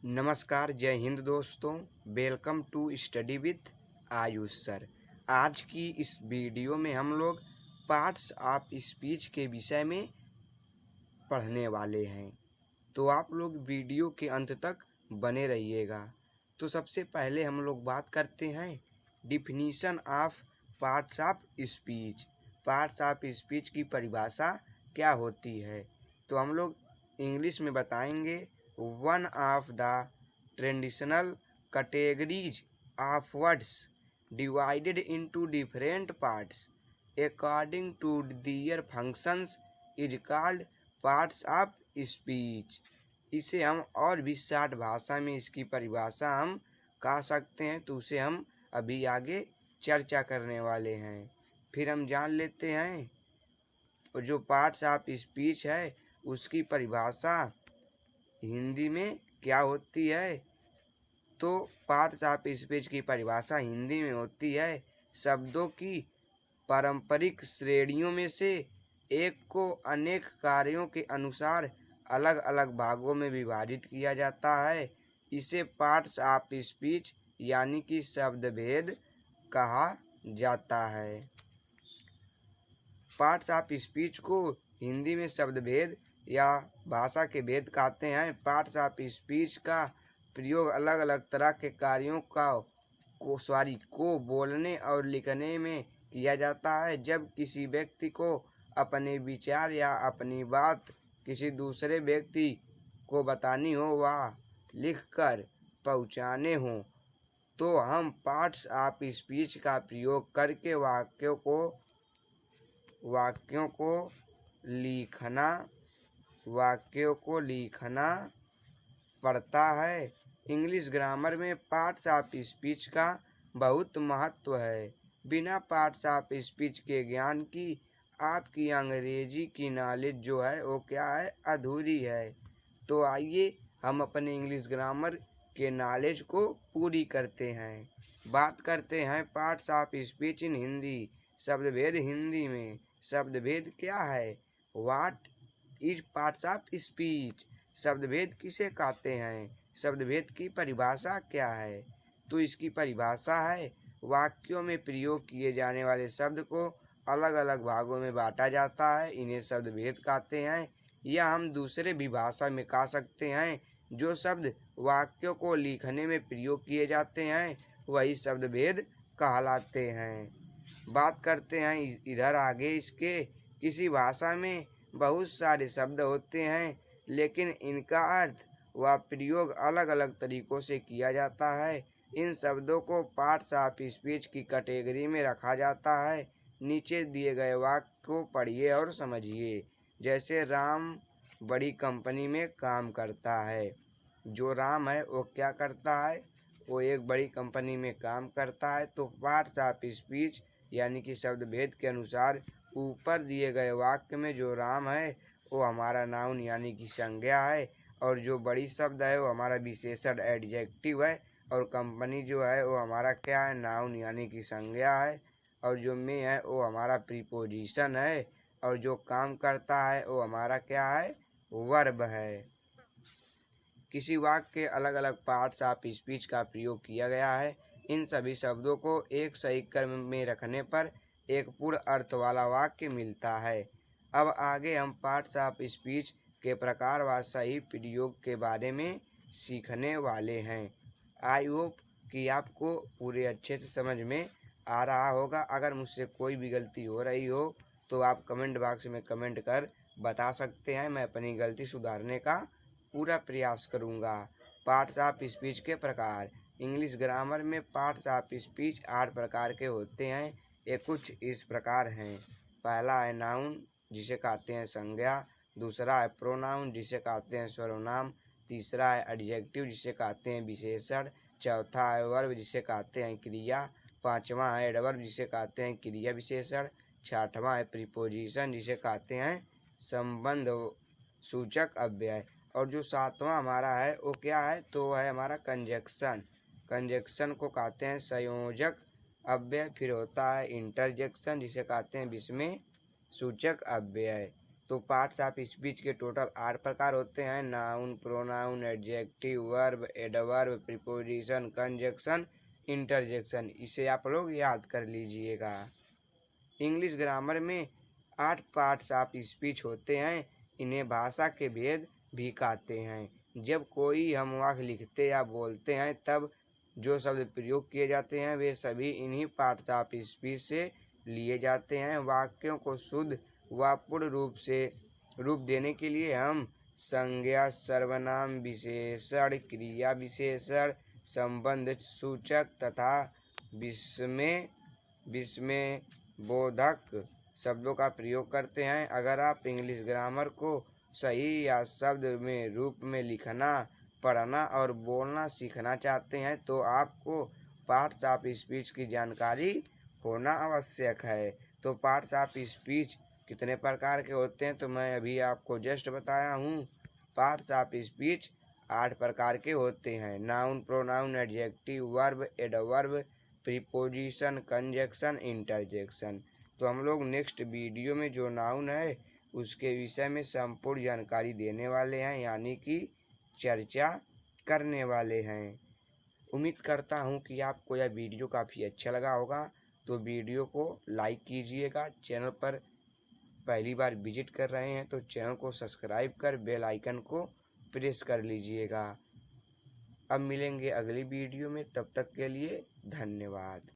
नमस्कार, जय हिंद दोस्तों। Welcome to study with Ayush sir. आज की इस वीडियो में हम लोग पार्ट्स ऑफ स्पीच के विषय में पढ़ने वाले हैं, तो आप लोग वीडियो के अंत तक बने रहिएगा। तो सबसे पहले हम लोग बात करते हैं definition of parts of speech. Parts of speech की परिभाषा क्या होती है, तो हम लोग इंग्लिश में बताएंगे one of the traditional categories of words divided into different parts according to their functions is called parts of speech. इसे हम और भी शार्ट भाषा में इसकी परिभाषा हम कह सकते हैं, तो उसे हम अभी आगे चर्चा करने वाले हैं। फिर हम जान लेते हैं जो पार्ट्स ऑफ स्पीच है उसकी परिभाषा हिंदी में क्या होती है। तो पार्ट्स ऑफ स्पीच की परिभाषा हिंदी में होती है शब्दों की पारंपरिक श्रेणियों में से एक को अनेक कार्यों के अनुसार अलग अलग भागों में विभाजित किया जाता है। इसे पार्ट्स ऑफ स्पीच यानी कि शब्द भेद कहा जाता है। पार्ट्स ऑफ स्पीच को हिंदी में शब्द भेद या भाषा के भेद कहते हैं। पार्ट्स ऑफ स्पीच का प्रयोग अलग अलग तरह के कार्यों को बोलने और लिखने में किया जाता है। जब किसी व्यक्ति को अपने विचार या अपनी बात किसी दूसरे व्यक्ति को बतानी हो व लिखकर पहुंचाने हो, तो हम पार्ट्स ऑफ स्पीच का प्रयोग करके वाक्यों को लिखना पड़ता है। इंग्लिश ग्रामर में पार्ट्स ऑफ स्पीच का बहुत महत्व है। बिना पार्ट्स ऑफ स्पीच के ज्ञान की आपकी अंग्रेजी की नॉलेज जो है वो क्या है, अधूरी है। तो आइए हम अपने इंग्लिश ग्रामर के नॉलेज को पूरी करते हैं। बात करते हैं parts of speech in Hindi. शब्दभेद हिंदी में शब्दभेद क्या है, what is parts of speech. शब्दभेद किसे कहते हैं, शब्दभेद की परिभाषा क्या है, तो इसकी परिभाषा है वाक्यों में प्रयोग किए जाने वाले शब्द को अलग अलग भागों में बांटा जाता है, इन्हें शब्दभेद कहते हैं। या हम दूसरे भी भाषा में कह सकते हैं जो शब्द वाक्यों को लिखने में प्रयोग किए जाते हैं वही शब्दभेद कहलाते हैं। बात करते हैं इधर आगे इसके। किसी भाषा में बहुत सारे शब्द होते हैं, लेकिन इनका अर्थ व प्रयोग अलग अलग तरीकों से किया जाता है। इन शब्दों को पार्ट्स ऑफ स्पीच की कैटेगरी में रखा जाता है। नीचे दिए गए वाक्य को पढ़िए और समझिए। जैसे राम बड़ी कंपनी में काम करता है। जो राम है वो क्या करता है, वो एक बड़ी कंपनी में काम करता है। तो पार्ट्स ऑफ स्पीच यानी कि शब्दभेद के अनुसार ऊपर दिए गए वाक्य में जो राम है वो हमारा नाउन यानी कि संज्ञा है, और जो बड़ी शब्द है वो हमारा विशेषण एडजेक्टिव है, और कंपनी जो है वो हमारा क्या है, नाउन यानी कि संज्ञा है, और जो में है वो हमारा प्रीपोजिशन है, और जो काम करता है वो हमारा क्या है, वर्ब है। किसी वाक्य के अलग अलग पार्ट्स ऑफ स्पीच का प्रयोग किया गया है। इन सभी शब्दों को एक सही क्रम में रखने पर एक पूर्ण अर्थ वाला वाक्य मिलता है। अब आगे हम पार्ट्स ऑफ स्पीच के प्रकार व सही प्रयोग के बारे में सीखने वाले हैं। आई होप कि आपको पूरे अच्छे से समझ में आ रहा होगा। अगर मुझसे कोई भी गलती हो रही हो तो आप कमेंट बॉक्स में कमेंट कर बता सकते हैं। मैं अपनी गलती सुधारने का पूरा प्रयास करूंगा। पार्ट्स ऑफ स्पीच के प्रकार। इंग्लिश ग्रामर में पार्ट्स ऑफ स्पीच 8 प्रकार के होते हैं। ये कुछ इस प्रकार हैं। पहला है नाउन जिसे कहते हैं संज्ञा, दूसरा है प्रोनाउन जिसे कहते हैं सर्वनाम, तीसरा है एडजेक्टिव जिसे कहते हैं विशेषण, चौथा है वर्ब जिसे कहते हैं क्रिया, पांचवा है एडवर्ब जिसे कहते हैं क्रिया विशेषण, छठवां है प्रीपोजिशन जिसे कहते हैं संबंध सूचक अव्यय, और जो सातवां हमारा है वो क्या है, तो है हमारा कंजक्शन। कंजक्शन को कहते हैं संयोजक अव्यय। फिर होता है इंटरजेक्शन जिसे कहते हैं विस्मय सूचक अव्यय। तो पार्ट्स ऑफ स्पीच के टोटल 8 प्रकार होते हैं। Noun, pronoun, adjective, verb, adverb, preposition, conjunction, interjection. इसे आप लोग याद कर लीजिएगा। इंग्लिश ग्रामर में 8 पार्ट्स ऑफ स्पीच होते हैं। इन्हें भाषा के भेद भी कहते हैं। जब कोई हम वाक्य लिखते या बोलते हैं तब जो शब्द प्रयोग किए जाते हैं वे सभी इन्हीं पार्ट्स ऑफ स्पीच से लिए जाते हैं। वाक्यों को शुद्ध व पूर्ण रूप देने के लिए हम संज्ञा, सर्वनाम, विशेषण, क्रिया विशेषण, संबंध सूचक तथा विस्मय बोधक शब्दों का प्रयोग करते हैं। अगर आप इंग्लिश ग्रामर को सही या शब्द में रूप में लिखना, पढ़ना और बोलना सीखना चाहते हैं तो आपको पार्ट्स ऑफ स्पीच की जानकारी होना आवश्यक है। तो पार्ट्स ऑफ स्पीच कितने प्रकार के होते हैं तो मैं अभी आपको जस्ट बताया हूँ। पार्ट्स ऑफ स्पीच 8 प्रकार के होते हैं। Noun, pronoun, adjective, verb, adverb, preposition, conjunction, interjection. तो हम लोग नेक्स्ट वीडियो में जो नाउन है उसके विषय में संपूर्ण जानकारी देने वाले हैं, यानी कि चर्चा करने वाले हैं। उम्मीद करता हूं कि आपको यह वीडियो काफ़ी अच्छा लगा होगा। तो वीडियो को लाइक कीजिएगा। चैनल पर पहली बार विजिट कर रहे हैं तो चैनल को सब्सक्राइब कर बेल आइकन को प्रेस कर लीजिएगा। अब मिलेंगे अगली वीडियो में, तब तक के लिए धन्यवाद।